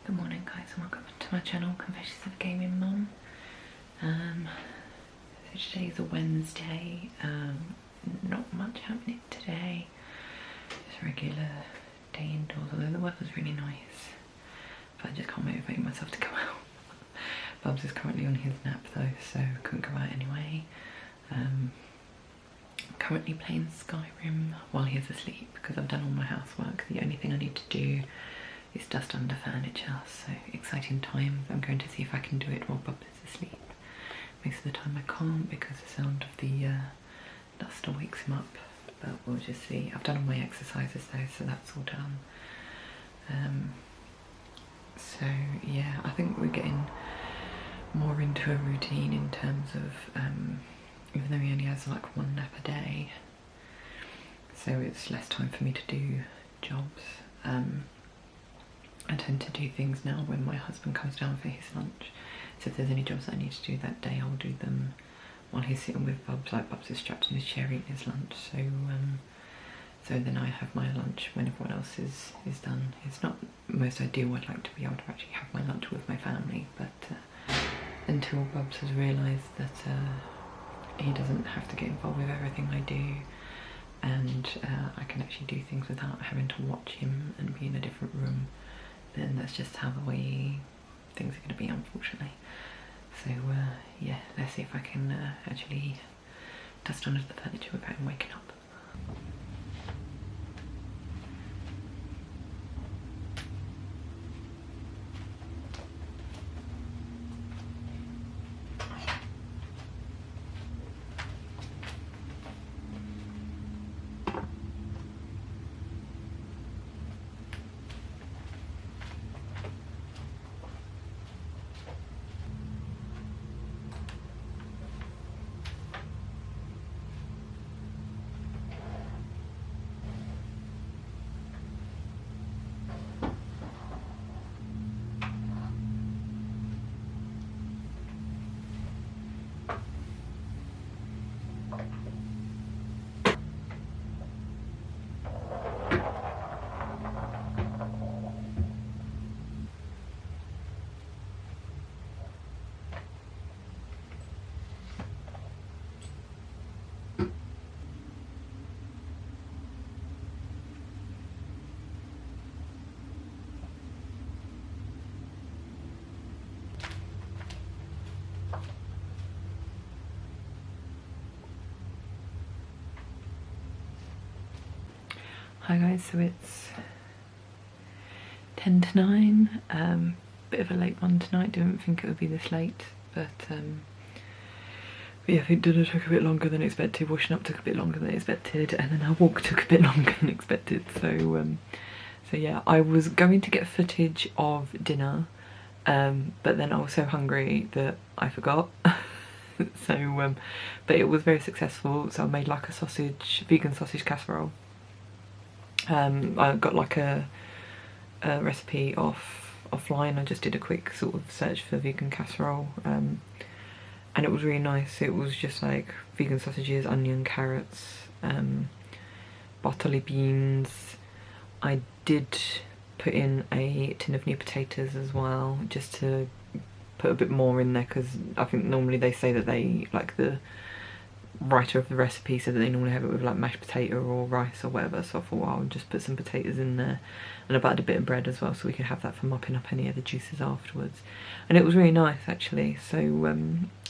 Good morning guys and welcome to my channel, Confessions of a Gaming Mum. So today's a Wednesday, not much happening today, just a regular day indoors, although the weather's really nice, but I just can't motivate myself to go out. Bubs is currently on his nap though, so couldn't go out anyway. I'm currently playing Skyrim while he's asleep because I've done all my housework. The only thing I need to do is dust under furniture, so exciting times. I'm going to see if I can do it while Bubs is asleep. Most of the time I can't because the sound of the dust wakes him up, but we'll just see. I've done all my exercises though, so that's all done. So yeah, I think we're getting more into a routine in terms of, even though he only has like one nap a day, so it's less time for me to do jobs. I tend to do things now when my husband comes down for his lunch, so if there's any jobs that I need to do that day, I'll do them while he's sitting with Bubs. Like Bubs is strapped in his chair eating his lunch, so so then I have my lunch when everyone else is done. It's not most ideal. I'd like to be able to actually have my lunch with my family, but until Bubs has realised that he doesn't have to get involved with everything I do, and I can actually do things without having to watch him and be in a different room, then that's just how the way things are going to be, unfortunately. So yeah, let's see if I can actually dust under the furniture without him waking up. Hi guys, so it's 10 to 9, bit of a late one tonight, didn't think it would be this late, but yeah, I think dinner took a bit longer than expected, washing up took a bit longer than expected, and then our walk took a bit longer than expected, so so yeah, I was going to get footage of dinner, but then I was so hungry that I forgot. So but it was very successful, so I made like a vegan sausage casserole. I got like a recipe offline. I just did a quick sort of search for vegan casserole, and it was really nice. It was just like vegan sausages, onion, carrots, bartoli beans. I did put in a tin of new potatoes as well, just to put a bit more in there, because I think normally they say that they, like the writer of the recipe said that they normally have it with like mashed potato or rice or whatever, so I thought, well, I'll just put some potatoes in there, and I buttered a bit of bread as well so we could have that for mopping up any of the juices afterwards, and it was really nice actually. So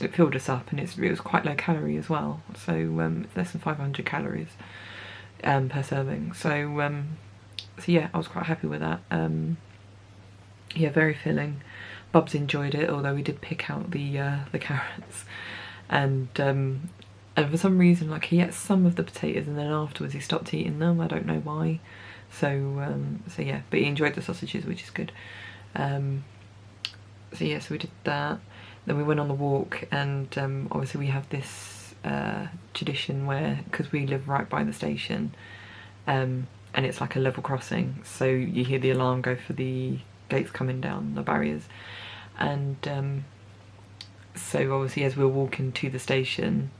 it filled us up, and it was quite low calorie as well, so it's less than 500 calories per serving, so so yeah, I was quite happy with that. Yeah, very filling. Bubs enjoyed it, although we did pick out the carrots, and for some reason, like, he ate some of the potatoes and then afterwards he stopped eating them. I don't know why. So so yeah, but he enjoyed the sausages, which is good. So yeah, so we did that. Then we went on the walk, and obviously we have this tradition where, because we live right by the station, and it's like a level crossing, so you hear the alarm go for the gates coming down, the barriers, and so obviously as we were walking to the station,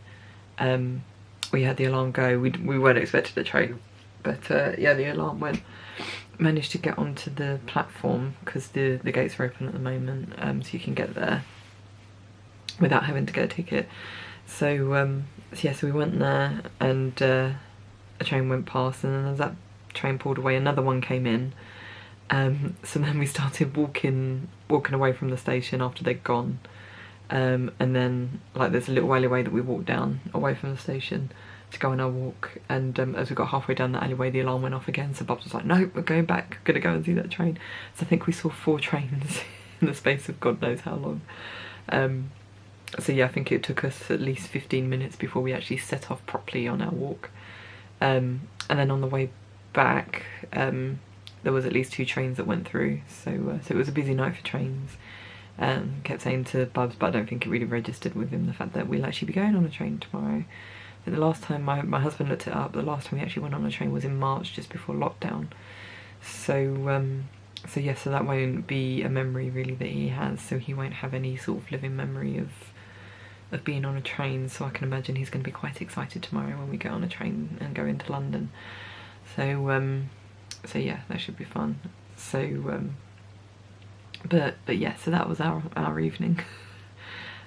we had the alarm go. We weren't expecting the train, but yeah, the alarm went. managed to get onto the platform because the gates are open at the moment, so you can get there without having to get a ticket. So, so we went there, and a train went past, and then as that train pulled away, another one came in. So then we started walking away from the station after they'd gone, and then like there's a little alleyway that we walked down away from the station to go on our walk, and as we got halfway down the alleyway, the alarm went off again. So Bubs was like, "No, we're going back. Gonna go and see that train." So I think we saw 4 trains in the space of God knows how long. So yeah, I think it took us at least 15 minutes before we actually set off properly on our walk. And then on the way back, there was at least 2 trains that went through. So it was a busy night for trains. Kept saying to Bubs, but I don't think it really registered with him, the fact that we'll actually be going on a train tomorrow. And the last time my husband looked it up, the last time we actually went on a train was in March, just before lockdown. So so that won't be a memory really that he has. So he won't have any sort of living memory of being on a train. So I can imagine he's going to be quite excited tomorrow when we get on a train and go into London. So so yeah, that should be fun. So but yeah, so that was our evening.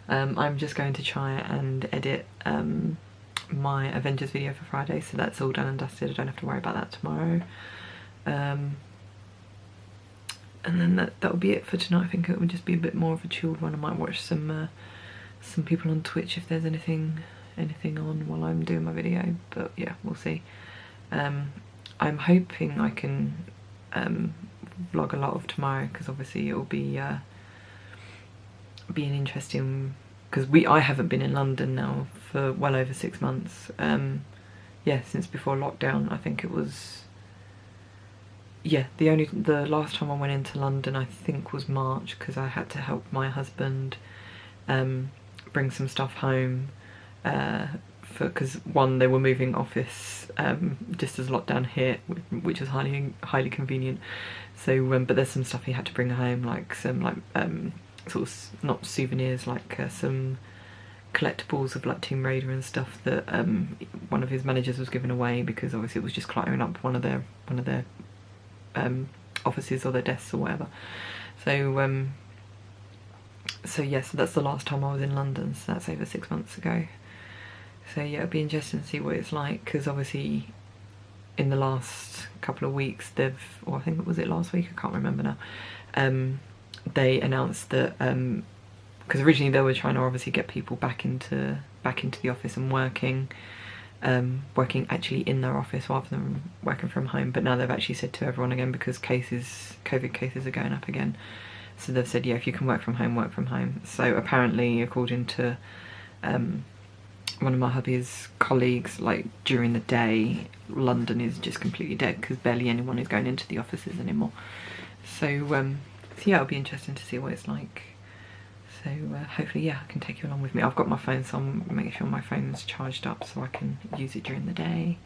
I'm just going to try and edit my Avengers video for Friday, so that's all done and dusted. I don't have to worry about that tomorrow. And then that'll be it for tonight. I think it will just be a bit more of a chilled one. I might watch some people on Twitch if there's anything on while I'm doing my video, but yeah, we'll see. I'm hoping I can vlog a lot of tomorrow, because obviously it'll be an interesting, because I haven't been in London now for well over 6 months. Yeah, since before lockdown. I think it was, yeah, the last time I went into London I think was March, because I had to help my husband bring some stuff home, because one, they were moving office just as lockdown hit, which was highly convenient. So but there's some stuff he had to bring home, like some sort of not souvenirs, like some collectibles of like Tomb Raider and stuff that one of his managers was giving away, because obviously it was just cluttering up one of their offices or their desks or whatever. So so yeah, so that's the last time I was in London, so that's over 6 months ago. So yeah, it'll be interesting to see what it's like, because obviously in the last couple of weeks or I think it was last week, I can't remember now, they announced that, because originally they were trying to obviously get people back into the office and working actually in their office rather than working from home, but now they've actually said to everyone again, because COVID cases are going up again, so they've said, yeah, if you can work from home, work from home. So apparently, according to one of my hubby's colleagues, like during the day London is just completely dead, because barely anyone is going into the offices anymore. So yeah, it'll be interesting to see what it's like. So hopefully, yeah, I can take you along with me. I've got my phone, so I'm making sure my phone's charged up so I can use it during the day,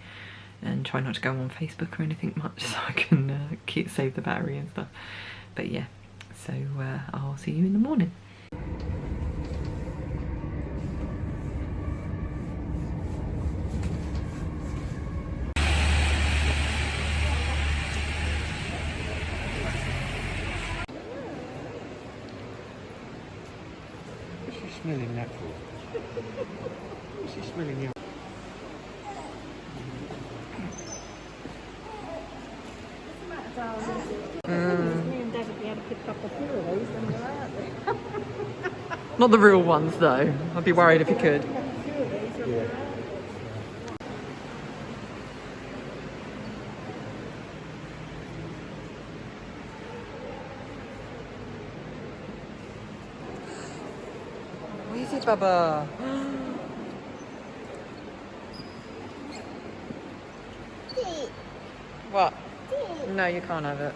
and try not to go on Facebook or anything much, so I can save the battery and stuff. But yeah, so I'll see you in the morning. Smelling that for? What's she smelling now? Me and Dad would be able to pick up a few of those when we're out there. Not the real ones though. I'd be worried if you could. Yeah. What is it, Baba? What? No, you can't have it.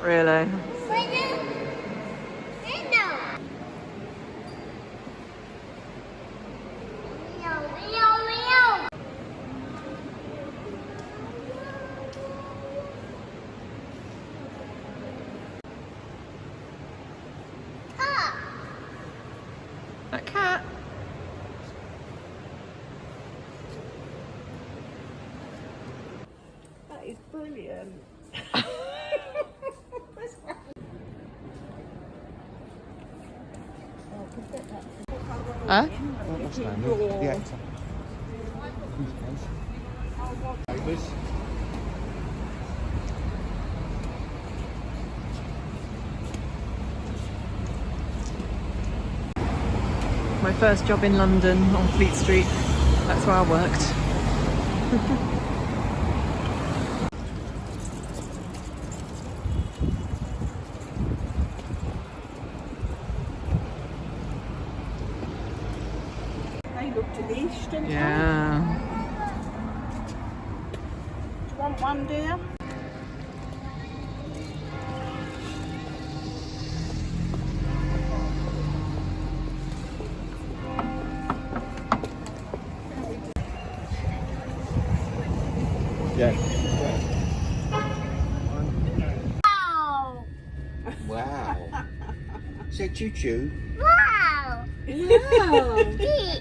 Really? That cat. That is brilliant. Huh? What's the name? The actor. Neighbours. My first job in London on Fleet Street. That's where I worked. They look delish, don't they? Yeah. Do you want one, dear? Yeah. Wow! Wow. Is that choo-choo? Wow! Yeah.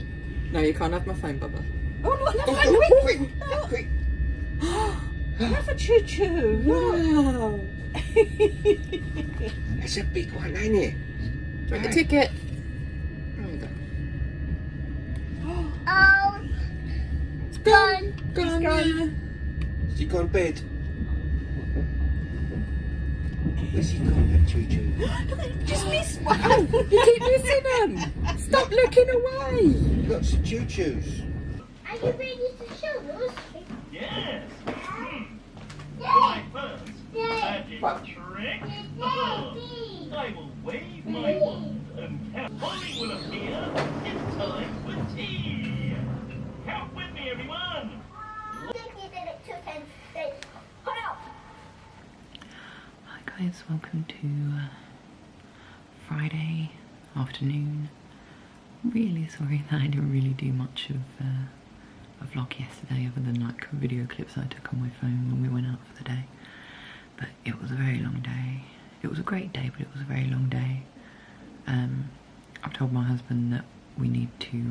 No, you can't have my phone, Bubba. Oh, quick! Quick! Have a choo-choo. Wow. That's a big one, ain't it? Take a ticket. Oh! It's gone. Gone. Has he gone to bed? Where's he gone, that choo-choo? Just missed one. You keep missing them. Stop looking away. Lots of choo-choos. Are you ready to show us? Yes. Yay! Right, first, Yay! magic trick. I will wave my wand and count. Polly will appear. It's time for tea. Count with me, everyone. Hi guys, welcome to Friday afternoon. Really sorry that I didn't really do much of a vlog yesterday other than like video clips I took on my phone when we went out for the day. But it was a very long day. It was a great day, but it was a very long day. I've told my husband that we need to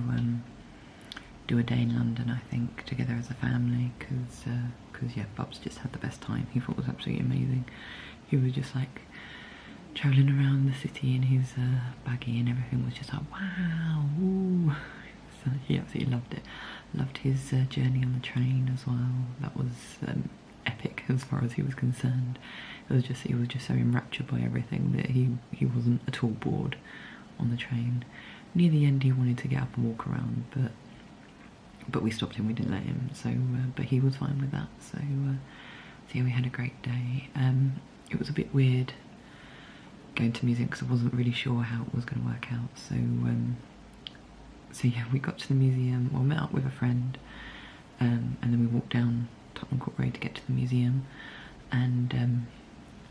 do a day in London, I think, together as a family, because yeah, Bubs just had the best time. He thought it was absolutely amazing. He was just like travelling around the city in his baggy, and everything was just like, wow, ooh. So he absolutely loved it. Loved his journey on the train as well. That was epic as far as he was concerned. He was just so enraptured by everything that he wasn't at all bored on the train. Near the end he wanted to get up and walk around, but we stopped him, we didn't let him, so but he was fine with that, so yeah, we had a great day. It was a bit weird going to museum because I wasn't really sure how it was going to work out, so yeah, we got to the museum, well, met up with a friend, and then we walked down Tottenham Court Road to get to the museum, and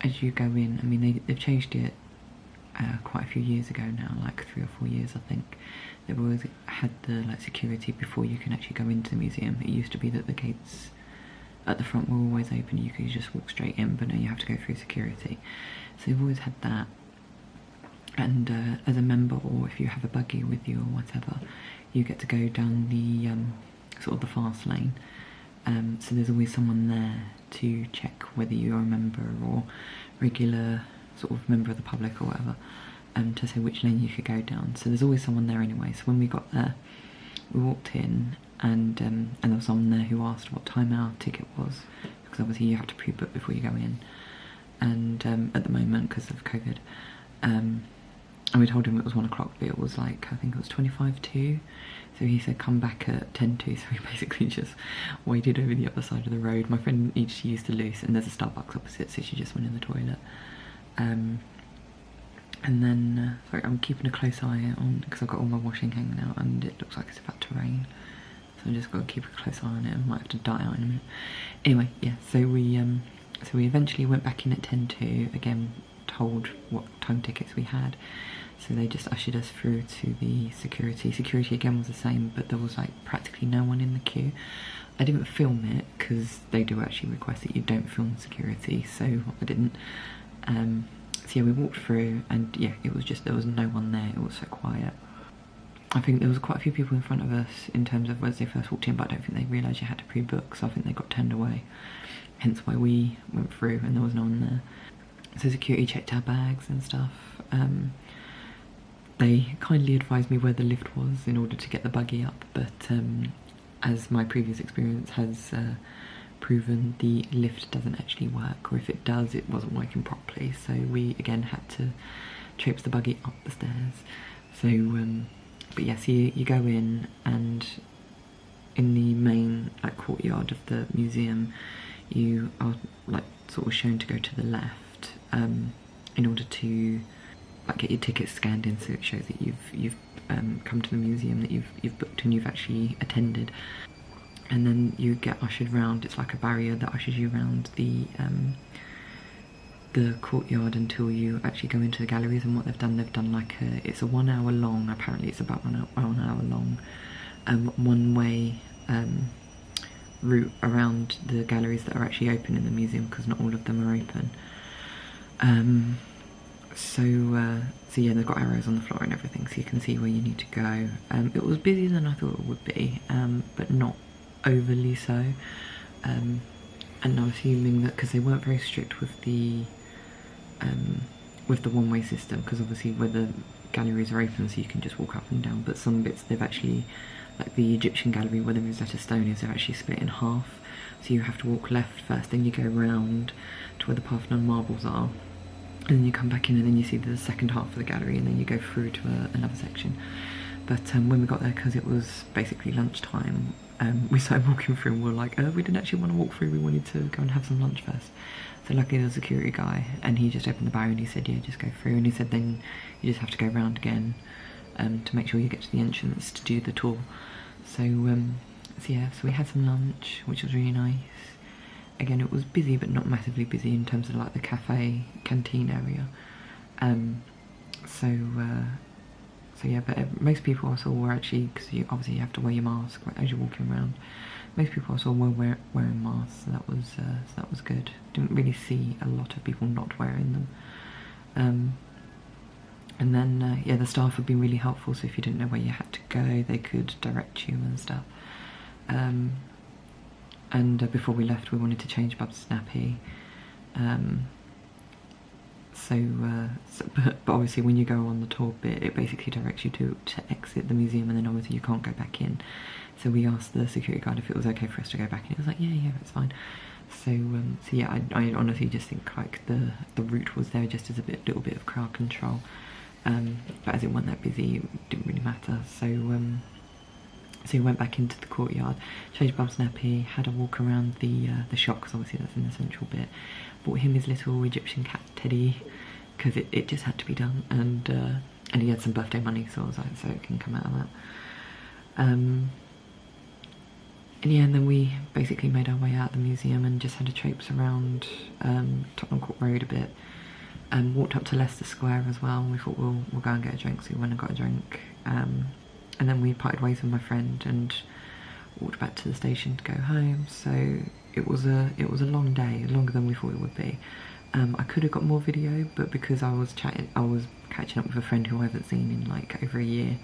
as you go in, I mean, they've changed it quite a few years ago now, like 3 or 4 years I think. They've always had the like security before you can actually go into the museum. It used to be that the gates at the front were always open, you could just walk straight in, but now you have to go through security. So they've always had that, and as a member, or if you have a buggy with you or whatever, you get to go down the sort of the fast lane. So there's always someone there to check whether you're a member or regular sort of member of the public or whatever, to say which lane you could go down. So there's always someone there anyway. So when we got there, we walked in, and there was someone there who asked what time our ticket was, because obviously you have to pre-book before you go in, and at the moment, because of COVID, and we told him it was 1 o'clock, but it was like, I think it was 25 to, so he said come back at 10 to, so we basically just waited over the other side of the road. My friend needs to use the loose, and there's a Starbucks opposite, so she just went in the toilet. And then, sorry, I'm keeping a close eye on, because I've got all my washing hanging out, and it looks like it's about to rain, so I just got to keep a close eye on it. I might have to dart out in a minute. Anyway, yeah, so we eventually went back in at 10 to, again, told what time tickets we had, so they just ushered us through to the security. Security again was the same, but there was like practically no one in the queue. I didn't film it because they do actually request that you don't film security, so I didn't. So yeah, we walked through, and yeah, it was just, there was no one there, it was so quiet. I think there was quite a few people in front of us in terms of as they first walked in, but I don't think they realised you had to pre-book, so I think they got turned away. Hence why we went through and there was no one there. So security checked our bags and stuff. They kindly advised me where the lift was in order to get the buggy up, but as my previous experience has proven, the lift doesn't actually work, or if it does, it wasn't working properly. So we again had to traipse the buggy up the stairs. So, but yes, you go in, and in the main courtyard of the museum, you are like sort of shown to go to the left in order to get your tickets scanned in, so it shows that you've come to the museum, that you've booked and you've actually attended. And then you get ushered round. It's like a barrier that ushers you around the courtyard until you actually go into the galleries. And what they've done like it's a 1 hour long, apparently it's about 1 hour long, one-way route around the galleries that are actually open in the museum, because not all of them are open. So yeah, they've got arrows on the floor and everything, so you can see where you need to go. It was busier than I thought it would be, but not overly so. And I'm assuming that because they weren't very strict with the one-way system, because obviously where the galleries are open, so you can just walk up and down, but some bits they've actually, like the Egyptian gallery where the Rosetta Stone is, they've actually split in half, so you have to walk left first, then you go round to where the Parthenon marbles are, and then you come back in, and then you see the second half of the gallery, and then you go through to another section. But when we got there, because it was basically lunchtime, we started walking through and we were like, we didn't actually want to walk through, we wanted to go and have some lunch first. So luckily there was a security guy, and he just opened the barrier and he said, yeah, just go through. And he said then you just have to go round again to make sure you get to the entrance to do the tour. So, so yeah, so we had some lunch, which was really nice. Again, it was busy, but not massively busy in terms of like the cafe, canteen area. So yeah, but most people I saw were actually, because you obviously have to wear your mask as you're walking around. Most people I saw were wearing masks, so that was good. Didn't really see a lot of people not wearing them. And then yeah, the staff have been really helpful. So if you didn't know where you had to go, they could direct you and stuff. And before we left, we wanted to change Bubs' nappy. But obviously when you go on the tour bit, it basically directs you to exit the museum, and then obviously you can't go back in. So we asked the security guard if it was okay for us to go back, and he was like, yeah, it's fine. So yeah, I honestly just think like the route was there just as a little bit of crowd control. But as it wasn't that busy, it didn't really matter. So we went back into the courtyard, changed Bubs' nappy, had a walk around the shop, because obviously that's in the central bit. Bought him his little Egyptian cat Teddy, because it just had to be done, and he had some birthday money, so I was like, so it can come out of that. And yeah, and then we basically made our way out of the museum and just had a traipse around Tottenham Court Road a bit, and walked up to Leicester Square as well. We thought we'll go and get a drink, so we went and got a drink. And then we parted ways with my friend and walked back to the station to go home. So it was a long day, longer than we thought it would be. I could have got more video, but because I was catching up with a friend who I haven't seen in like over a year.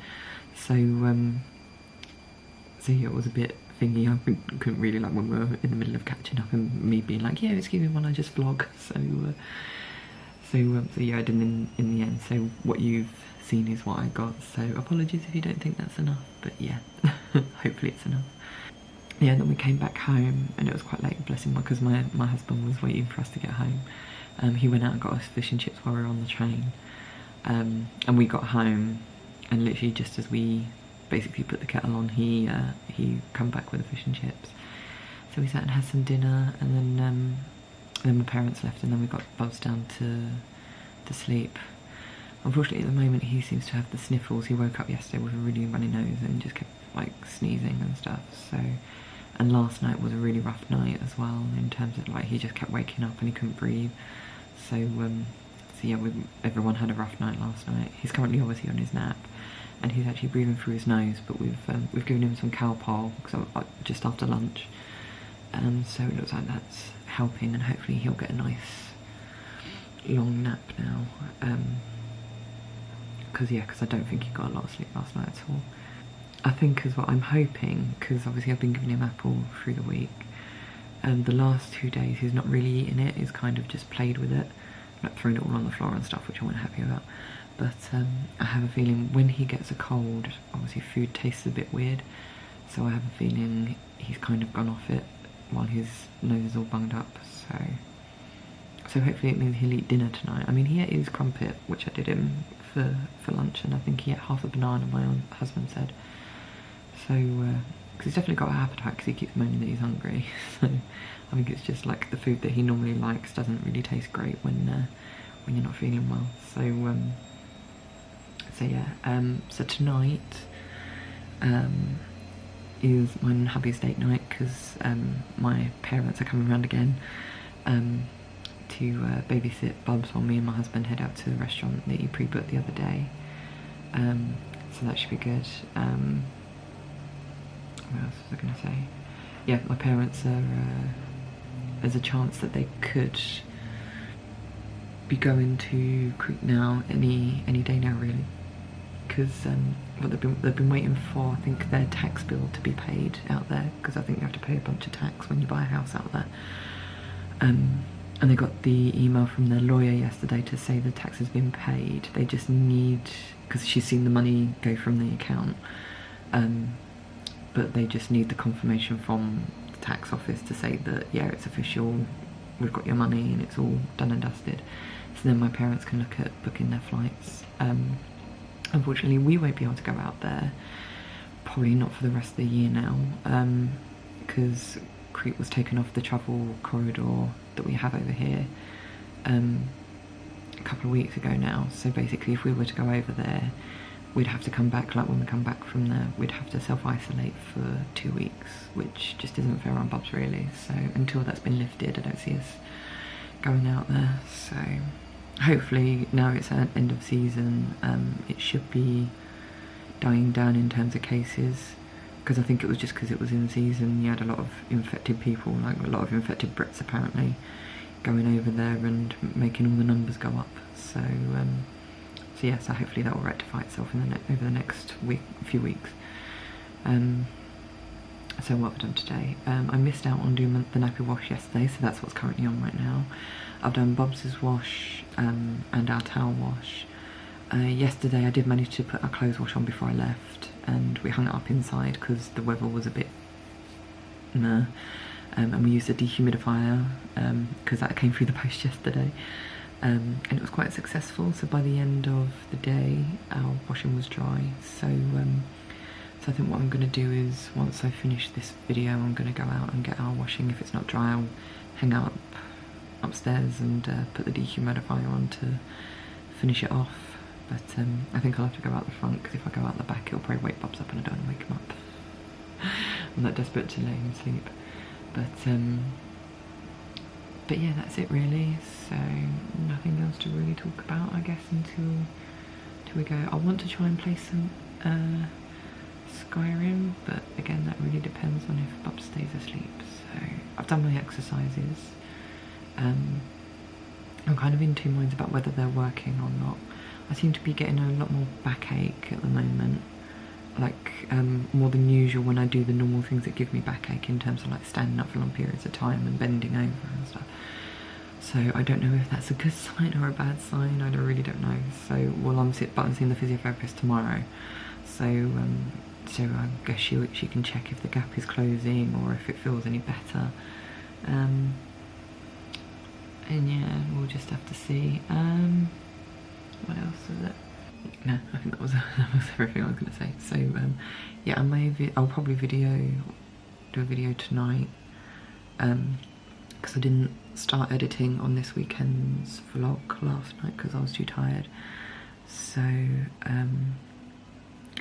So yeah, it was a bit thingy. I couldn't really, like when we were in the middle of catching up and me being like, yeah, excuse me while I just vlog. So yeah, I didn't in the end. So what you've seen is what I got. So apologies if you don't think that's enough, but yeah, hopefully it's enough. Yeah, and then we came back home, and it was quite late, bless him, because my husband was waiting for us to get home. He went out and got us fish and chips while we were on the train. And we got home, and literally just as we basically put the kettle on, he come back with the fish and chips. So we sat and had some dinner, and then my parents left, and then we got Bubs down to sleep. Unfortunately, at the moment, he seems to have the sniffles. He woke up yesterday with a really runny nose and just kept like sneezing and stuff. So, and last night was a really rough night as well, in terms of like he just kept waking up and he couldn't breathe. So yeah, everyone had a rough night last night. He's currently obviously on his nap, and he's actually breathing through his nose. But we've given him some Calpol just after lunch, so it looks like that's helping, and hopefully he'll get a nice long nap now. because I don't think he got a lot of sleep last night at all. I think as well, I'm hoping, because obviously I've been giving him apple through the week, the last 2 days he's not really eaten it, he's kind of just played with it, like throwing it all on the floor and stuff, which I wasn't happy about. But I have a feeling when he gets a cold, obviously food tastes a bit weird, so I have a feeling he's kind of gone off it while his nose is all bunged up, so hopefully it means he'll eat dinner tonight. I mean, he ate his crumpet, which I did him for lunch, and I think he ate half a banana, my own husband said. So, because he's definitely got an appetite because he keeps moaning that he's hungry. So I think it's just like the food that he normally likes doesn't really taste great when you're not feeling well. So yeah. So tonight is mine and hubby's date night because my parents are coming around again to babysit Bubs while me and my husband head out to the restaurant that you pre-booked the other day. So that should be good. What else was I going to say? Yeah, my parents are, there's a chance that they could be going to Crete now any day now, really, because well, they've been waiting for, I think, their tax bill to be paid out there, because I think you have to pay a bunch of tax when you buy a house out there. And they got the email from their lawyer yesterday to say the tax has been paid. They just need, because she's seen the money go from the account, but they just need the confirmation from the tax office to say that, yeah, it's official, we've got your money and it's all done and dusted. So then my parents can look at booking their flights. Unfortunately, we won't be able to go out there, probably not for the rest of the year now, because Crete was taken off the travel corridor that we have over here a couple of weeks ago now. So basically, if we were to go over there, we'd have to come back, like when we come back from there, we'd have to self-isolate for 2 weeks, which just isn't fair on Bubs really. So until that's been lifted, I don't see us going out there. So hopefully now it's at end of season, it should be dying down in terms of cases, because I think it was just because it was in season, you had a lot of infected people, like a lot of infected Brits apparently, going over there and making all the numbers go up. So so yeah, so hopefully that will rectify itself in over the next few weeks. So what have I done today? I missed out on doing the nappy wash yesterday, so that's what's currently on right now. I've done Bob's wash and our towel wash. Yesterday I did manage to put our clothes wash on before I left, and we hung it up inside because the weather was a bit meh. And we used a dehumidifier because that came through the post yesterday. And it was quite successful, so by the end of the day our washing was dry. So so I think what I'm going to do is, once I finish this video, I'm going to go out and get our washing. If it's not dry, I'll hang out upstairs and put the dehumidifier on to finish it off. But I think I'll have to go out the front, because if I go out the back it'll probably wake Bubs up and I don't want to wake him up. I'm that desperate to let him sleep. But yeah, that's it really. So nothing else to really talk about, I guess, until we go. I want to try and play some Skyrim, but again that really depends on if Bubs stays asleep. So I've done my exercises. I'm kind of in two minds about whether they're working or not. I seem to be getting a lot more backache at the moment, like more than usual when I do the normal things that give me backache, in terms of like standing up for long periods of time and bending over and stuff. So I don't know if that's a good sign or a bad sign. I really don't know. So well, I'm seeing the physiotherapist tomorrow. So so I guess she can check if the gap is closing or if it feels any better. And yeah, we'll just have to see. What else is it? No, I think that was everything I was going to say. So yeah, I'll probably do a video tonight, because I didn't start editing on this weekend's vlog last night because I was too tired. So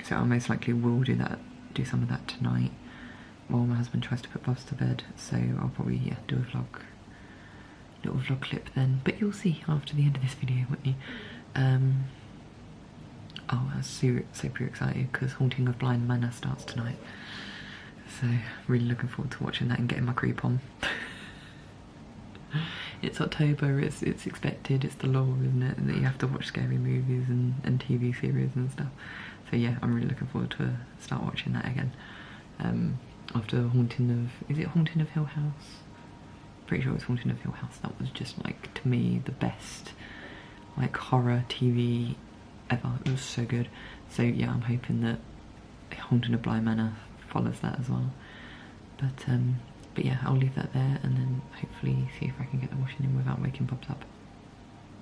so I most likely will do some of that tonight while my husband tries to put Bubs to bed. So I'll probably do a little vlog clip then, but you'll see after the end of this video, won't you? Oh, I was super excited because Haunting of Blind Manor starts tonight, so really looking forward to watching that and getting my creep on. it's October, it's expected, it's the law, isn't it, that you have to watch scary movies and TV series and stuff. So yeah, I'm really looking forward to start watching that again. After is it Haunting of Hill House? Pretty sure it's Haunting of Hill House. That was just like, to me, the best like horror TV ever. It was so good. So yeah, I'm hoping that Haunting of Bly Manor follows that as well. But yeah, I'll leave that there and then hopefully see if I can get the washing in without waking Bubs up.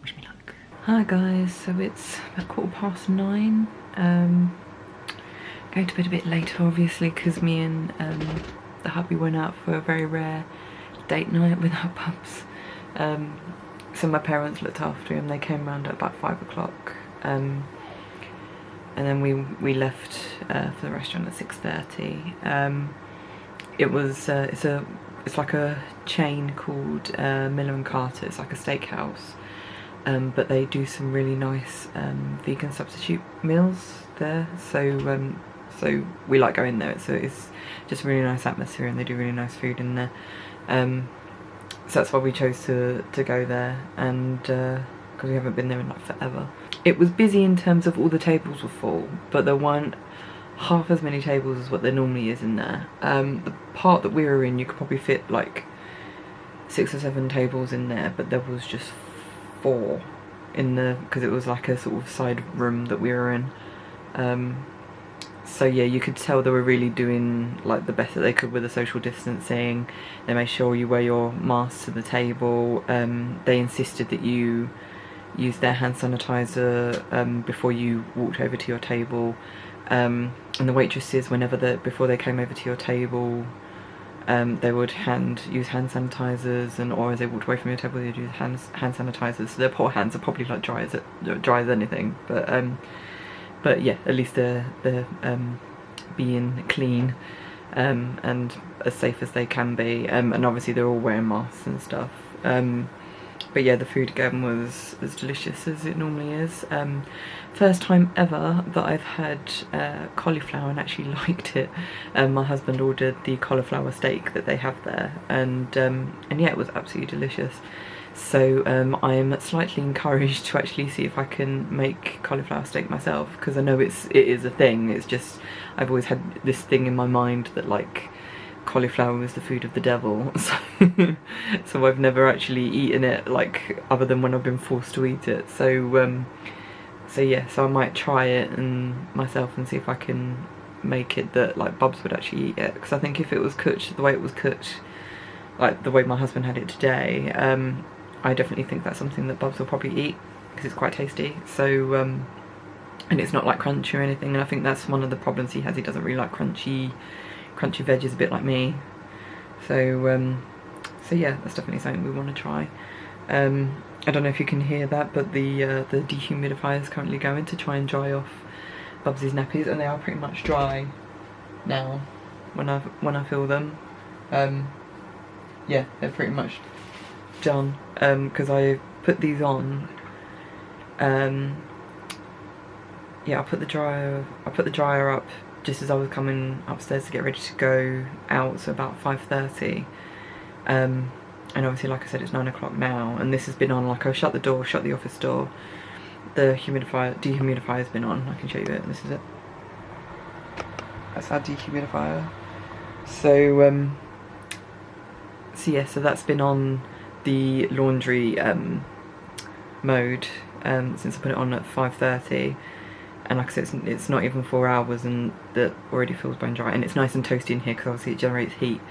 Wish me luck. Hi guys, so it's about 9:15. Going to bed a bit later obviously because me and the hubby went out for a very rare date night without Bubs. So my parents looked after him. They came round at about 5 o'clock. And then we left for the restaurant at 6:30. It was it's like a chain called Miller and Carter. It's like a steakhouse, but they do some really nice vegan substitute meals there. So we like going there. It's just a really nice atmosphere, and they do really nice food in there. So that's why we chose to go there, and because we haven't been there in like forever. It was busy in terms of all the tables were full, but there weren't half as many tables as what there normally is in there. The part that we were in, you could probably fit like 6 or 7 tables in there, but there was just 4 in the, because it was like a sort of side room that we were in. So yeah, you could tell they were really doing like the best that they could with the social distancing. They made sure you wear your mask to the table. They insisted that you use their hand sanitizer before you walked over to your table. And the waitresses, before they came over to your table, they would use hand sanitizers, or as they walked away from your table, they'd use hand sanitizers. So their poor hands are probably like dry as anything. But yeah, at least they're being clean and as safe as they can be. And obviously they're all wearing masks and stuff. But yeah, the food again was as delicious as it normally is. First time ever that I've had cauliflower and actually liked it. My husband ordered the cauliflower steak that they have there, and yeah, it was absolutely delicious. So I'm slightly encouraged to actually see if I can make cauliflower steak myself, because I know it is a thing. It's just, I've always had this thing in my mind that like cauliflower is the food of the devil, so I've never actually eaten it, like, other than when I've been forced to eat it. So yeah, so I might try it and myself and see if I can make it that like Bubs would actually eat it, because I think if it was cooked the way it was cooked, like the way my husband had it today, I definitely think that's something that Bubs will probably eat, because it's quite tasty. So and it's not like crunchy or anything, and I think that's one of the problems he has. He doesn't really like crunchy veggies, a bit like me. So so yeah, that's definitely something we want to try. I don't know if you can hear that, but the dehumidifier is currently going to try and dry off Bubsy's nappies, and they are pretty much dry now when I fill them. Yeah, they're pretty much done, because I put these on. Yeah, I put the dryer up just as I was coming upstairs to get ready to go out, so about 5:30. And obviously, like I said, it's 9 o'clock now, and this has been on. Like, I shut the office door. The dehumidifier has been on. I can show you it. This is it. That's our dehumidifier. So so yeah, so that's been on the laundry mode since I put it on at 5:30. And like I said, it's not even 4 hours, and that already feels bone dry. And it's nice and toasty in here, because obviously it generates heat,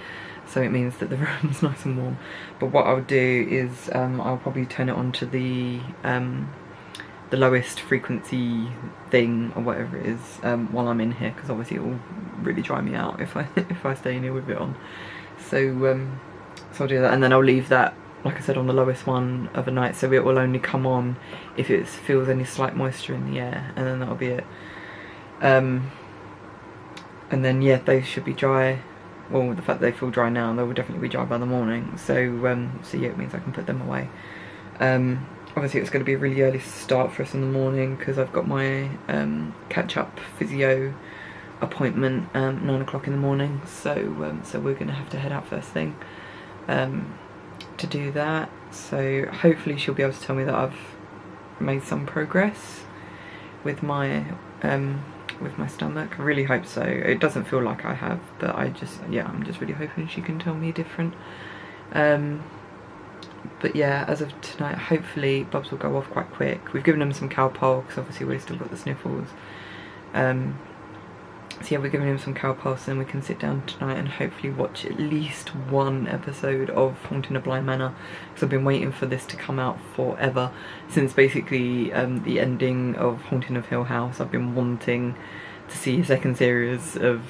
so it means that the room's nice and warm. But what I'll do is I'll probably turn it on to the lowest frequency thing, or whatever it is, while I'm in here, because obviously it will really dry me out if I stay in here with it on. So so I'll do that, and then I'll leave that, like I said, on the lowest one overnight, so it will only come on if it feels any slight moisture in the air, and then that'll be it. And then yeah, they should be dry. Well, the fact that they feel dry now, they will definitely be dry by the morning. So so yeah, it means I can put them away. Obviously it's going to be a really early start for us in the morning, because I've got my catch-up physio appointment 9 o'clock in the morning. So so we're going to have to head out first thing to do that. so hopefully she'll be able to tell me that I've made some progress with my stomach. I really hope so. It doesn't feel like I have, but I'm just really hoping she can tell me different. But yeah, as of tonight, hopefully Bubs will go off quite quick. We've given him some Calpol because obviously we've still got the sniffles. So yeah, we're giving him some Calpol, so then we can sit down tonight and hopefully watch at least one episode of Haunting of Bly Manor, because I've been waiting for this to come out forever, since basically the ending of Haunting of Hill House. I've been wanting to see a second series of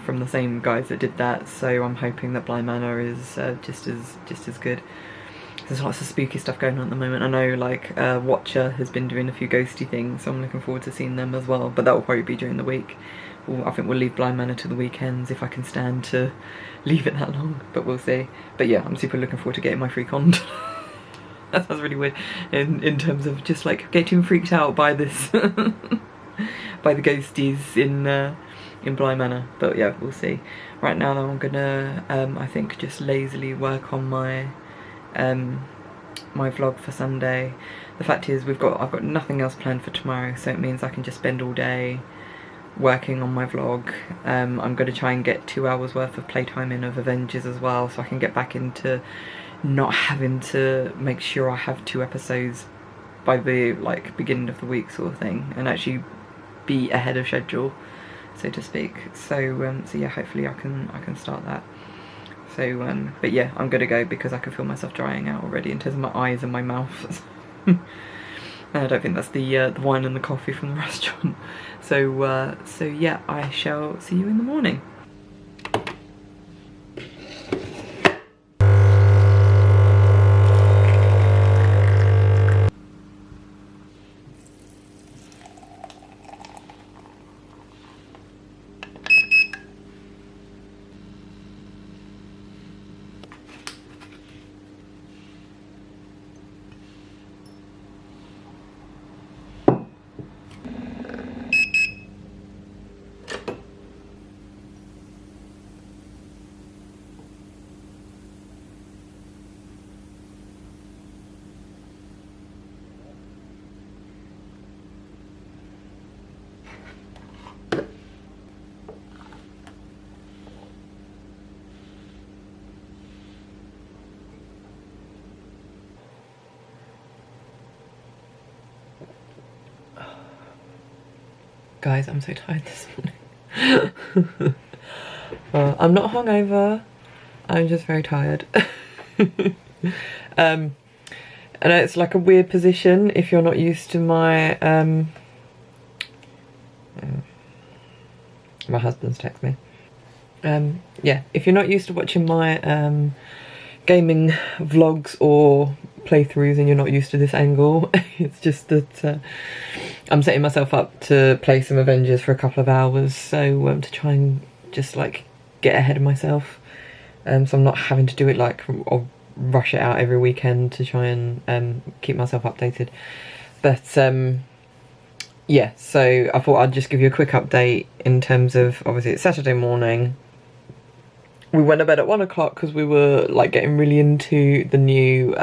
from the same guys that did that, so I'm hoping that Bly Manor is just as good. There's lots of spooky stuff going on at the moment. I know, like, Watcher has been doing a few ghosty things, so I'm looking forward to seeing them as well, but that will probably be during the week. I think we'll leave Bly Manor to the weekends if I can stand to leave it that long, but we'll see. But yeah, I'm super looking forward to getting my freak on. That sounds really weird in terms of just like getting freaked out by this, by the ghosties in Bly Manor. But yeah, we'll see. Right now though, I'm gonna, I think, just lazily work on my my vlog for Sunday. The fact is I've got nothing else planned for tomorrow, so it means I can just spend all day working on my vlog. I'm going to try and get 2 hours worth of playtime in of Avengers as well, so I can get back into not having to make sure I have 2 episodes by the like beginning of the week sort of thing, and actually be ahead of schedule, so to speak. So so yeah, hopefully I can start that. So but yeah, I'm gonna go because I can feel myself drying out already in terms of my eyes and my mouth. I don't think that's the wine and the coffee from the restaurant. So so yeah, I shall see you in the morning. Guys, I'm so tired this morning. I'm not hungover, I'm just very tired. And it's like a weird position if you're not used to my my husband's text me. Yeah, if you're not used to watching my gaming vlogs or playthroughs and you're not used to this angle, it's just that I'm setting myself up to play some Avengers for a couple of hours, so to try and just like get ahead of myself, so I'm not having to do it like or rush it out every weekend to try and keep myself updated. But yeah, so I thought I'd just give you a quick update in terms of, obviously it's Saturday morning. We went to bed at 1 o'clock because we were like getting really into the new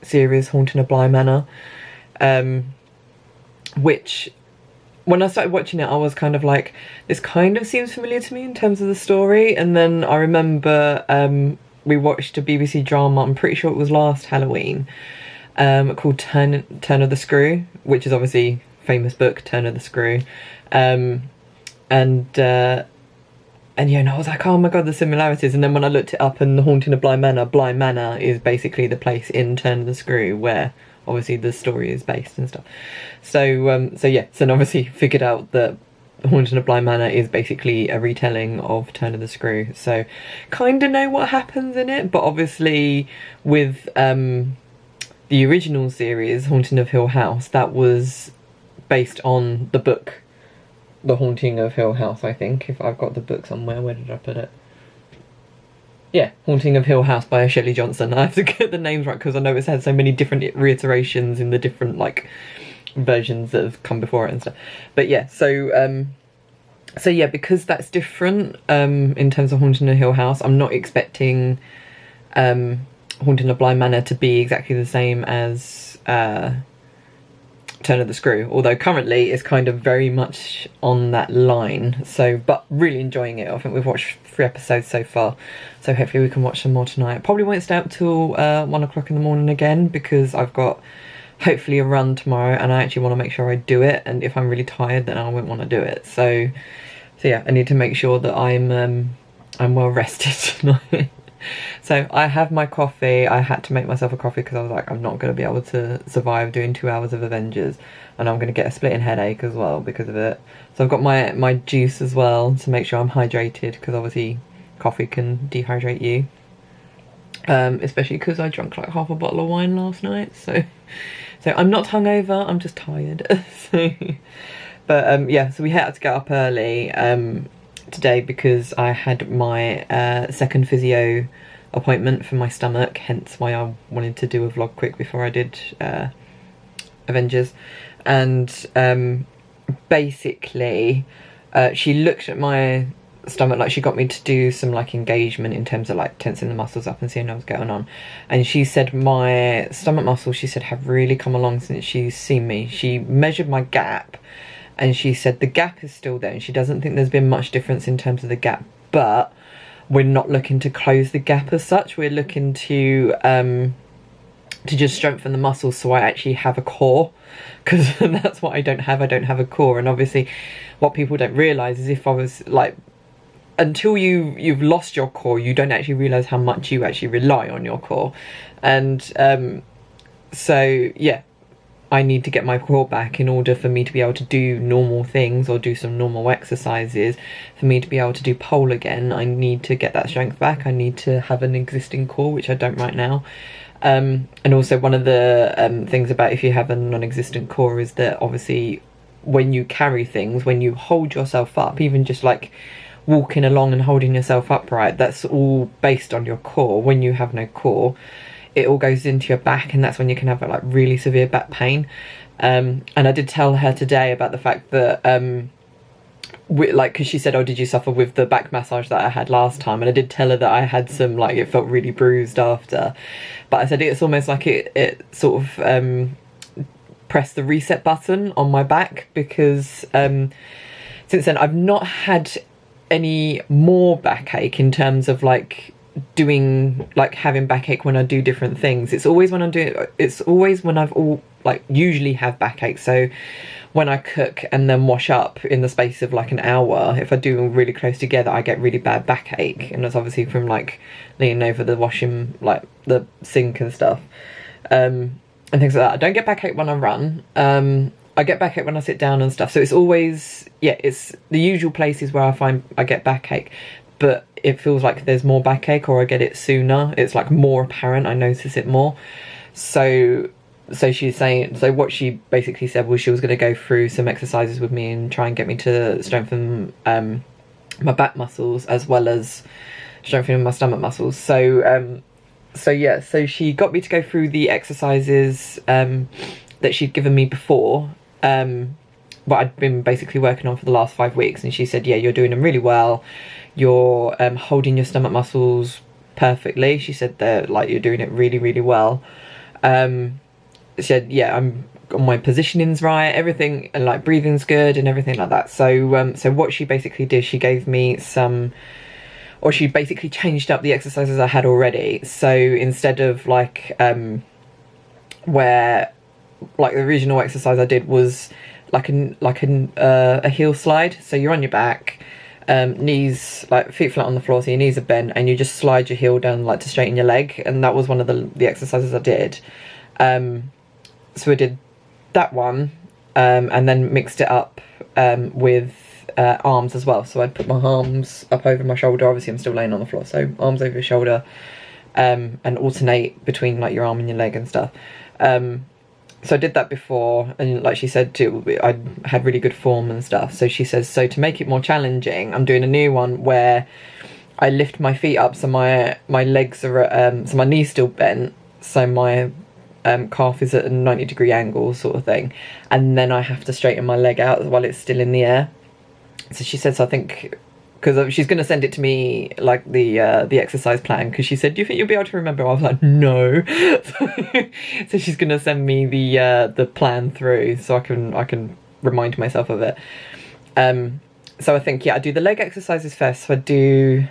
series Haunting of Bly Manor, which when I started watching it I was kind of like, this kind of seems familiar to me in terms of the story, and then I remember we watched a BBC drama, I'm pretty sure it was last Halloween, called Turn of the Screw, which is obviously famous book, Turn of the Screw, and yeah, and I was like, oh my god, the similarities. And then when I looked it up, and the Haunting of Bly Manor is basically the place in Turn of the Screw where obviously the story is based and stuff. So so yeah, so obviously figured out that Haunting of Bly Manor is basically a retelling of Turn of the Screw. So kind of know what happens in it, but obviously with the original series, Haunting of Hill House, that was based on the book The Haunting of Hill House, I think. If I've got the book somewhere, where did I put it? Yeah, Haunting of Hill House by Shelley Johnson. I have to get the names right because I know it's had so many different reiterations in the different like versions that have come before it and stuff. But yeah, so so yeah, because that's different in terms of Haunting of Hill House, I'm not expecting Haunting of Bly Manor to be exactly the same as Turn of the Screw, although currently it's kind of very much on that line. So, but really enjoying it. I think we've watched 3 episodes so far, so hopefully we can watch some more tonight. Probably won't stay up till 1 o'clock in the morning again, because I've got hopefully a run tomorrow and I actually want to make sure I do it, and if I'm really tired then I won't want to do it. So yeah, I need to make sure that I'm well rested tonight. So I have my coffee. I had to make myself a coffee because I was like, I'm not going to be able to survive doing 2 hours of Avengers, and I'm going to get a splitting headache as well because of it. So I've got my juice as well to make sure I'm hydrated, because obviously coffee can dehydrate you, especially because I drank like half a bottle of wine last night. So I'm not hungover, I'm just tired. But yeah, so we had to get up early today because I had my second physio appointment for my stomach, hence why I wanted to do a vlog quick before I did Avengers. And basically she looked at my stomach, like she got me to do some like engagement in terms of like tensing the muscles up and seeing what was going on, and she said my stomach muscles, she said, have really come along since she's seen me. She measured my gap and she said the gap is still there and she doesn't think there's been much difference in terms of the gap, but we're not looking to close the gap as such. We're looking to just strengthen the muscles so I actually have a core, because that's what I don't have. I don't have a core. And obviously what people don't realise is, if I was like, until you've lost your core, you don't actually realise how much you actually rely on your core. And so yeah, I need to get my core back in order for me to be able to do normal things or do some normal exercises. For me to be able to do pole again, I need to get that strength back. I need to have an existing core, which I don't right now. And also one of the things about if you have a non-existent core is that obviously when you carry things, when you hold yourself up, even just like walking along and holding yourself upright, that's all based on your core. When you have no core, it all goes into your back, and that's when you can have like really severe back pain. And I did tell her today about the fact that like, because she said, oh, did you suffer with the back massage that I had last time? And I did tell her that I had some, like, it felt really bruised after, but I said it's almost like it sort of pressed the reset button on my back, because since then I've not had any more backache in terms of like doing, like having backache when I do different things. It's always when I'm doing, it's always when I've usually have backache. So when I cook and then wash up in the space of like an hour, if I do them really close together, I get really bad backache, and that's obviously from like leaning over the washing, like the sink and stuff, and things like that. I don't get backache when I run. I get backache when I sit down and stuff. So it's always, yeah, it's the usual places where I find I get backache, but it feels like there's more backache, or I get it sooner. It's like more apparent, I notice it more. So she's saying, so what she basically said was she was going to go through some exercises with me and try and get me to strengthen my back muscles as well as strengthening my stomach muscles. So yeah, so she got me to go through the exercises that she'd given me before, what I'd been basically working on for the last 5 weeks, and she said, yeah, you're doing them really well. You're holding your stomach muscles perfectly. She said that like you're doing it really, really well. She said, yeah, my positioning's right, everything, and like breathing's good and everything like that. So so what she basically did, she gave me some, or she basically changed up the exercises I had already. So instead of like where like the original exercise I did was like a heel slide. So you're on your back, knees, like feet flat on the floor, so your knees are bent, and you just slide your heel down like to straighten your leg. And that was one of the exercises I did. So I did that one, and then mixed it up with arms as well. So I'd put my arms up over my shoulder. Obviously I'm still laying on the floor, so arms over your shoulder, and alternate between like your arm and your leg and stuff. So I did that before, and like she said too, I had really good form and stuff. So she says, so to make it more challenging, I'm doing a new one where I lift my feet up so my legs are so my knee's still bent, so my calf is at a 90-degree angle sort of thing, and then I have to straighten my leg out while it's still in the air. So she says, I think because she's going to send it to me, like the exercise plan, because she said, do you think you'll be able to remember? I was like, no. So she's going to send me the plan through so I can remind myself of it. So I think, yeah, I do the leg exercises first. So I do,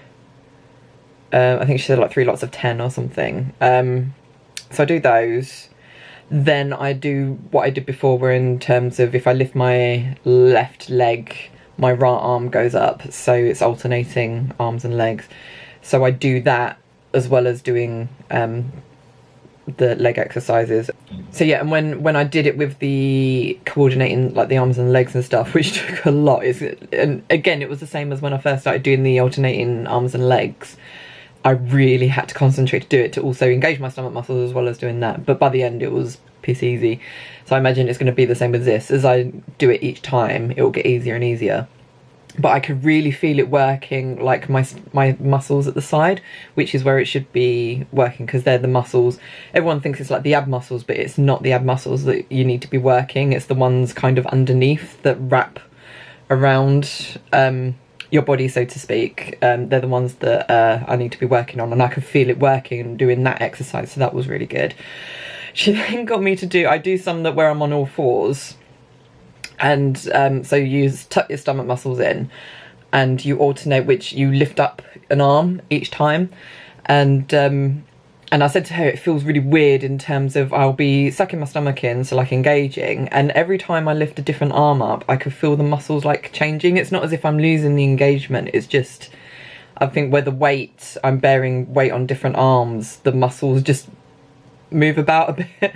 I think she said like 3 lots of 10 or something. So I do those. Then I do what I did before, where in terms of if I lift my left leg, my right arm goes up. So it's alternating arms and legs. So I do that as well as doing the leg exercises. So yeah, and when I did it with the coordinating like the arms and legs and stuff, which took a lot, and again it was the same as when I first started doing the alternating arms and legs. I really had to concentrate to do it, to also engage my stomach muscles as well as doing that. But by the end it was piss easy. So I imagine it's going to be the same with this. As I do it each time, it will get easier and easier. But I could really feel it working, like my muscles at the side, which is where it should be working, because they're the muscles. Everyone thinks it's like the ab muscles, but it's not the ab muscles that you need to be working. It's the ones kind of underneath that wrap around your body, so to speak. They're the ones that I need to be working on, and I could feel it working and doing that exercise, so that was really good. She then got me to do some that where I'm on all fours, and so you tuck your stomach muscles in and you alternate which you lift up an arm each time, and I said to her it feels really weird in terms of I'll be sucking my stomach in, so like engaging, and every time I lift a different arm up I could feel the muscles like changing. It's not as if I'm losing the engagement, it's just I think where the weight, I'm bearing weight on different arms, the muscles just move about a bit.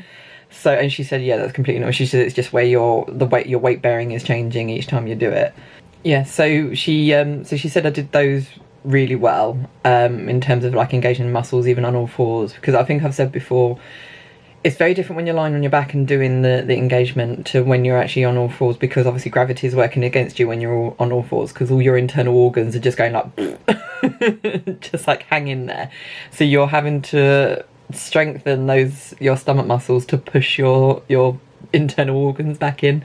So, and she said, yeah, that's completely normal. She said it's just where your weight bearing is changing each time you do it. Yeah, so she said I did those really well in terms of like engaging muscles even on all fours, because I think I've said before it's very different when you're lying on your back and doing the engagement to when you're actually on all fours, because obviously gravity is working against you when you're all on all fours, because all your internal organs are just going like just like hanging there, so you're having to strengthen your stomach muscles to push your internal organs back in.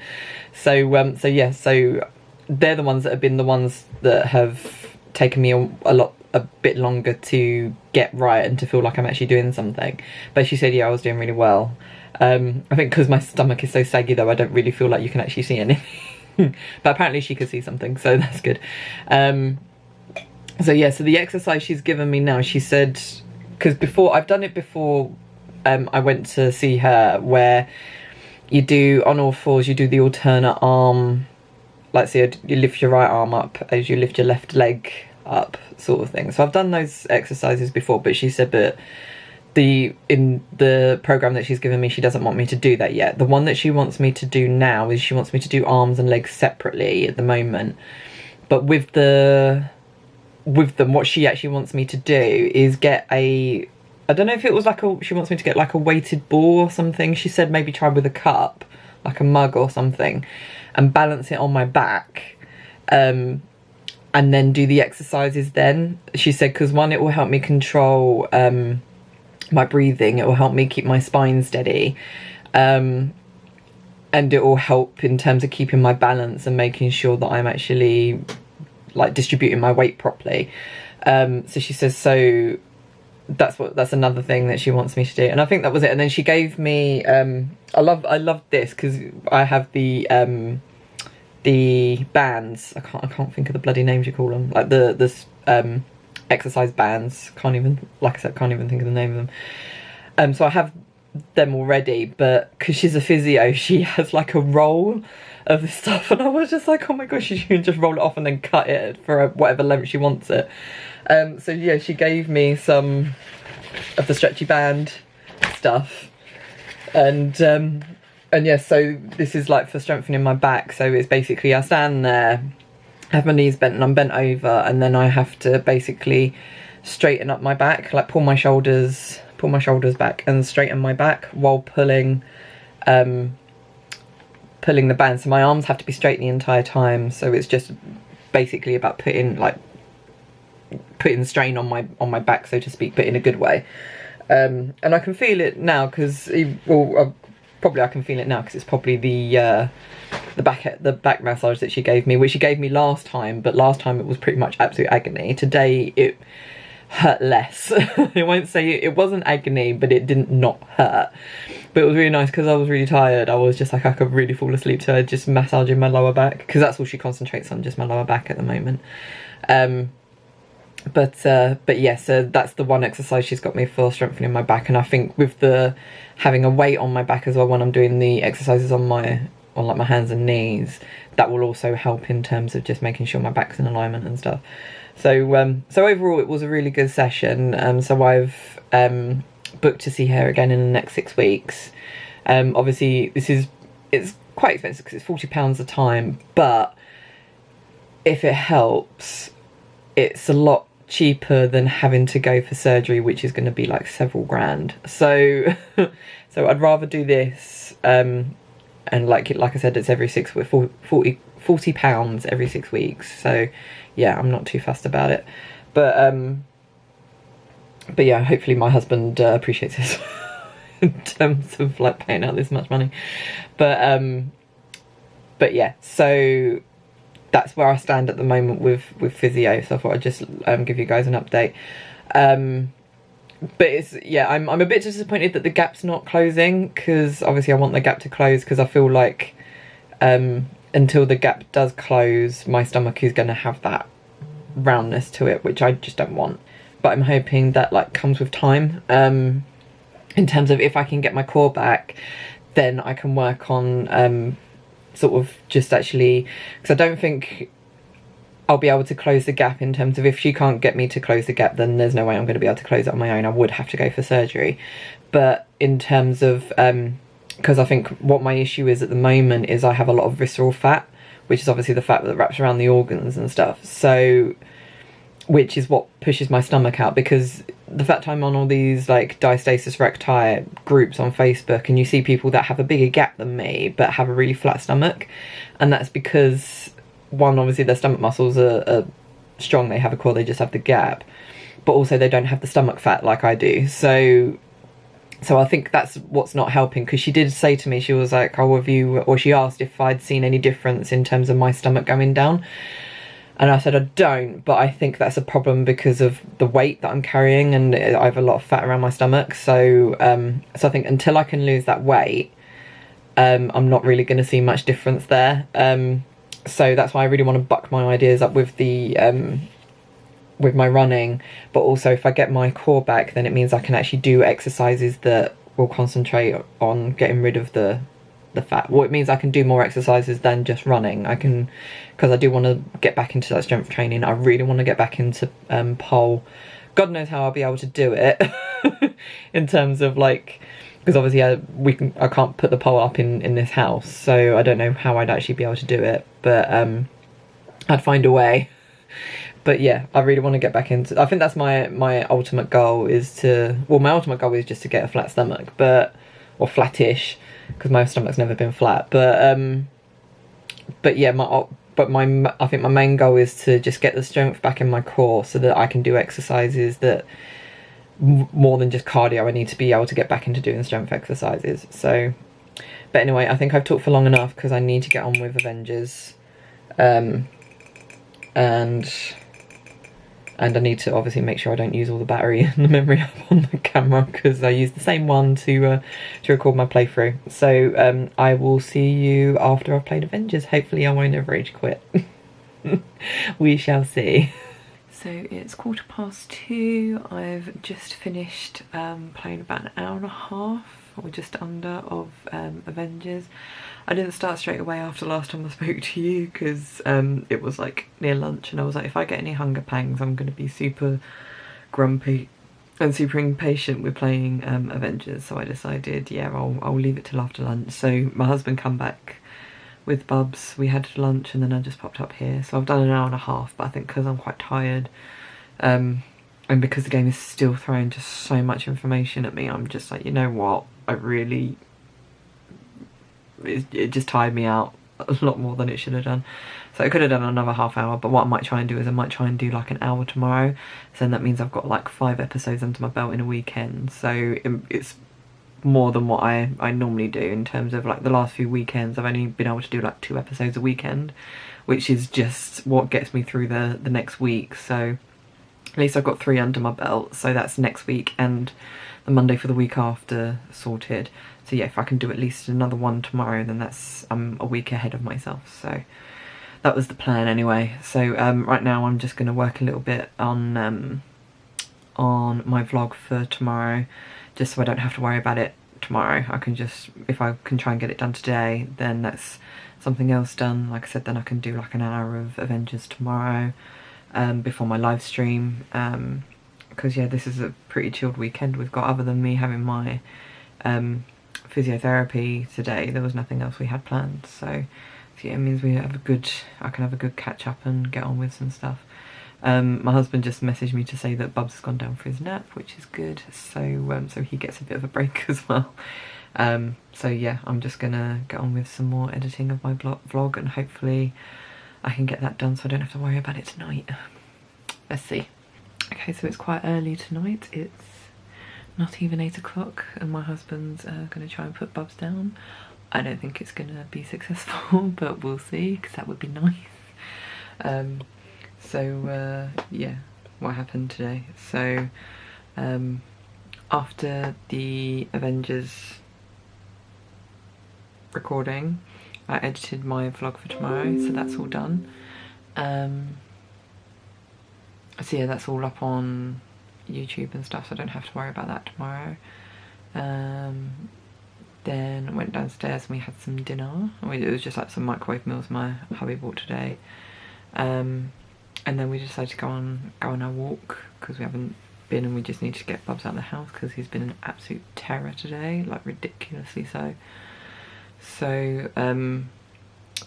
So yeah, so they're the ones that have been the ones that have taken me a bit longer to get right and to feel like I'm actually doing something. But she said, yeah, I was doing really well. I think because my stomach is so saggy though, I don't really feel like you can actually see anything. But apparently she could see something, so that's good. So yeah, so the exercise she's given me now, she said, because before I've done it before, I went to see her, where you do on all fours, you do the alternate arm, like say you lift your right arm up as you lift your left leg up, sort of thing. So I've done those exercises before, but she said that in the program that she's given me, she doesn't want me to do that yet. The one that she wants me to do now is she wants me to do arms and legs separately at the moment. But with them, what she actually wants me to do is get I don't know if it was like she wants me to get like a weighted ball or something. She said maybe try with a cup, like a mug or something, and balance it on my back, and then do the exercises then. She said, because one, it will help me control my breathing, it will help me keep my spine steady, and it will help in terms of keeping my balance and making sure that I'm actually like distributing my weight properly. So she says, so that's another thing that she wants me to do, and I think that was it. And then she gave me I love this because I have the bands. I can't think of the bloody names you call them, like the exercise bands. Can't even think of the name of them. So I have them already, but because she's a physio, she has like a roll of this stuff, and I was just like, oh my gosh, she can just roll it off and then cut it for whatever length she wants it. So yeah, she gave me some of the stretchy band stuff, and yeah, so this is like for strengthening my back. So it's basically I stand there, have my knees bent, and I'm bent over, and then I have to basically straighten up my back, like pull my shoulders back and straighten my back while pulling the band. So my arms have to be straight the entire time, so it's just basically about putting strain on my back, so to speak, but in a good way. And I can feel it now because, well, probably I can feel it now because it's probably the the back massage that she gave me, which she gave me last time, but last time it was pretty much absolute agony. Today it hurt less. I won't say it wasn't agony, but it didn't not hurt. But it was really nice because I was really tired. I was just like, I could really fall asleep to her just massaging my lower back, because that's all she concentrates on, just my lower back at the moment. But yeah, so that's the one exercise she's got me for strengthening my back. And I think with the having a weight on my back as well when I'm doing the exercises on like my hands and knees, that will also help in terms of just making sure my back's in alignment and stuff. So so overall it was a really good session. So I've booked to see her again in the next 6 weeks. Obviously it's quite expensive because it's £40 a time, but if it helps, it's a lot cheaper than having to go for surgery, which is going to be like several grand. So so I'd rather do this, and like I said, it's every 6 weeks, £40 every 6 weeks. So yeah, I'm not too fussed about it, but yeah, hopefully my husband appreciates this in terms of like paying out this much money. But yeah, so that's where I stand at the moment with physio. So I thought I'd just give you guys an update. But it's, yeah, I'm a bit disappointed that the gap's not closing, because obviously I want the gap to close, because I feel like until the gap does close, my stomach is going to have that roundness to it, which I just don't want. But I'm hoping that like comes with time. In terms of if I can get my core back, then I can work on sort of just actually, because I don't think I'll be able to close the gap in terms of, if she can't get me to close the gap, then there's no way I'm going to be able to close it on my own. I would have to go for surgery. But in terms of, because I think what my issue is at the moment is I have a lot of visceral fat, which is obviously the fat that wraps around the organs and stuff. So, which is what pushes my stomach out, because the fact I'm on all these like diastasis recti groups on Facebook, and you see people that have a bigger gap than me but have a really flat stomach, and that's because, one, obviously their stomach muscles are strong, they have a core, they just have the gap, but also they don't have the stomach fat like I do. So I think that's what's not helping, because she did say to me, she was like, oh, have you, or she asked if I'd seen any difference in terms of my stomach going down. And I said, I don't, but I think that's a problem because of the weight that I'm carrying, and I have a lot of fat around my stomach. So so I think until I can lose that weight, I'm not really going to see much difference there. So that's why I really want to buck my ideas up with the with my running. But also, if I get my core back, then it means I can actually do exercises that will concentrate on getting rid of the fat. Well, it means I can do more exercises than just running. I can, because I do want to get back into that strength training. I really want to get back into pole. God knows how I'll be able to do it in terms of like, because obviously I can't put the pole up in this house, so I don't know how I'd actually be able to do it, but I'd find a way. But yeah, I really want to get back into, I think that's my ultimate goal, is to, well, my ultimate goal is just to get a flat stomach, or flattish, because my stomach's never been flat. But yeah, I think my main goal is to just get the strength back in my core, so that I can do exercises that, more than just cardio, I need to be able to get back into doing strength exercises. So, but anyway, I think I've talked for long enough, because I need to get on with Avengers, and I need to obviously make sure I don't use all the battery and the memory up on the camera, because I used the same one to record my playthrough. So I will see you after I've played Avengers. Hopefully I won't have rage quit. We shall see. So it's 2:15. I've just finished playing about an hour and a half, or just under, of Avengers. I didn't start straight away after last time I spoke to you, because it was like near lunch, and I was like, if I get any hunger pangs, I'm going to be super grumpy and super impatient with playing Avengers. So I decided, yeah, I'll leave it till after lunch. So my husband come back with Bubs, we had lunch, and then I just popped up here. So I've done an hour and a half, but I think because I'm quite tired, and because the game is still throwing just so much information at me, I'm just like, you know what, it just tired me out a lot more than it should have done. So I could have done another half hour, but what I might try and do is I might try and do like an hour tomorrow. So then that means I've got like 5 episodes under my belt in a weekend. So it's more than what I normally do in terms of like the last few weekends. I've only been able to do like 2 episodes a weekend, which is just what gets me through the next week. So at least I've got 3 under my belt, so that's next week and the Monday for the week after sorted. So yeah, if I can do at least another one tomorrow, then that's I'm a week ahead of myself. So that was the plan anyway. So right now I'm just going to work a little bit on my vlog for tomorrow, just so I don't have to worry about it tomorrow. I can just, if I can try and get it done today, then that's something else done. Like I said, then I can do like an hour of Avengers tomorrow before my live stream, because yeah, this is a pretty chilled weekend we've got. Other than me having my physiotherapy today, there was nothing else we had planned. So yeah, it means I can have a good catch up and get on with some stuff. My husband just messaged me to say that Bubs has gone down for his nap, which is good, so so he gets a bit of a break as well. So yeah, I'm just gonna get on with some more editing of my vlog, and hopefully I can get that done so I don't have to worry about it tonight. Let's see. Okay, so it's quite early tonight. It's not even 8 o'clock and my husband's gonna try and put Bubs down. I don't think it's gonna be successful, but we'll see, because that would be nice. So yeah, what happened today? So after the Avengers recording, I edited my vlog for tomorrow, so that's all done. So yeah, that's all up on YouTube and stuff, so I don't have to worry about that tomorrow. Then I went downstairs and we had some dinner. It was just like some microwave meals my hubby bought today. And then we decided to go on our walk, because we haven't been, and we just need to get Bubs out of the house because he's been an absolute terror today, like ridiculously so. So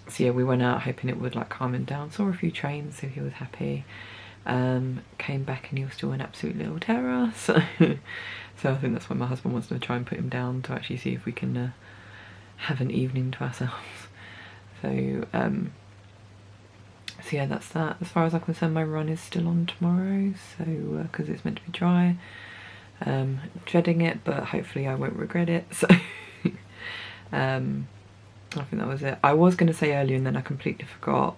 so yeah, we went out hoping it would like calm him down, saw a few trains, so he was happy. Came back and he was still an absolute little terror, so so I think that's why my husband wants to try and put him down, to actually see if we can have an evening to ourselves. So so yeah, that's that. As far as I'm concerned, my run is still on tomorrow, so because it's meant to be dry. Dreading it, but hopefully I won't regret it. So I think that was it. I was going to say earlier and then I completely forgot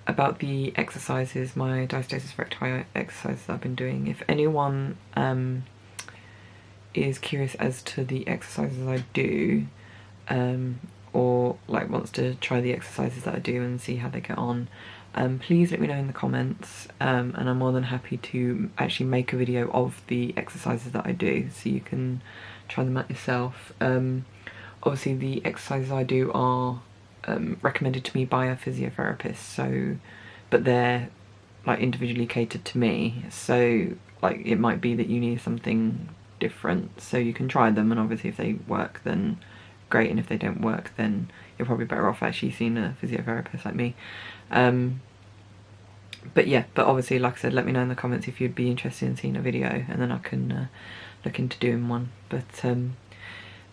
about the exercises, my diastasis recti exercises I've been doing. If anyone is curious as to the exercises I do, or like wants to try the exercises that I do and see how they get on, please let me know in the comments, and I'm more than happy to actually make a video of the exercises that I do so you can try them out yourself. Obviously the exercises I do are recommended to me by a physiotherapist, so but they're like individually catered to me, so like it might be that you need something different, so you can try them, and obviously if they work then great, and if they don't work then you're probably better off actually seeing a physiotherapist like me. But yeah, but obviously like I said, let me know in the comments if you'd be interested in seeing a video, and then I can look into doing one.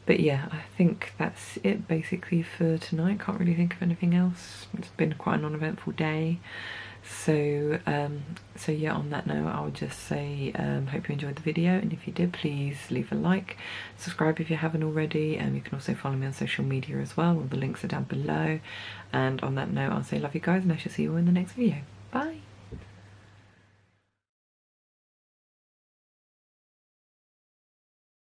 But yeah, I think that's it basically for tonight. Can't really think of anything else. It's been quite a non-eventful day. So so yeah, on that note, I would just say hope you enjoyed the video, and if you did, please leave a like, subscribe if you haven't already, and you can also follow me on social media as well. All the links are down below. And on that note, I'll say love you guys, and I shall see you all in the next video.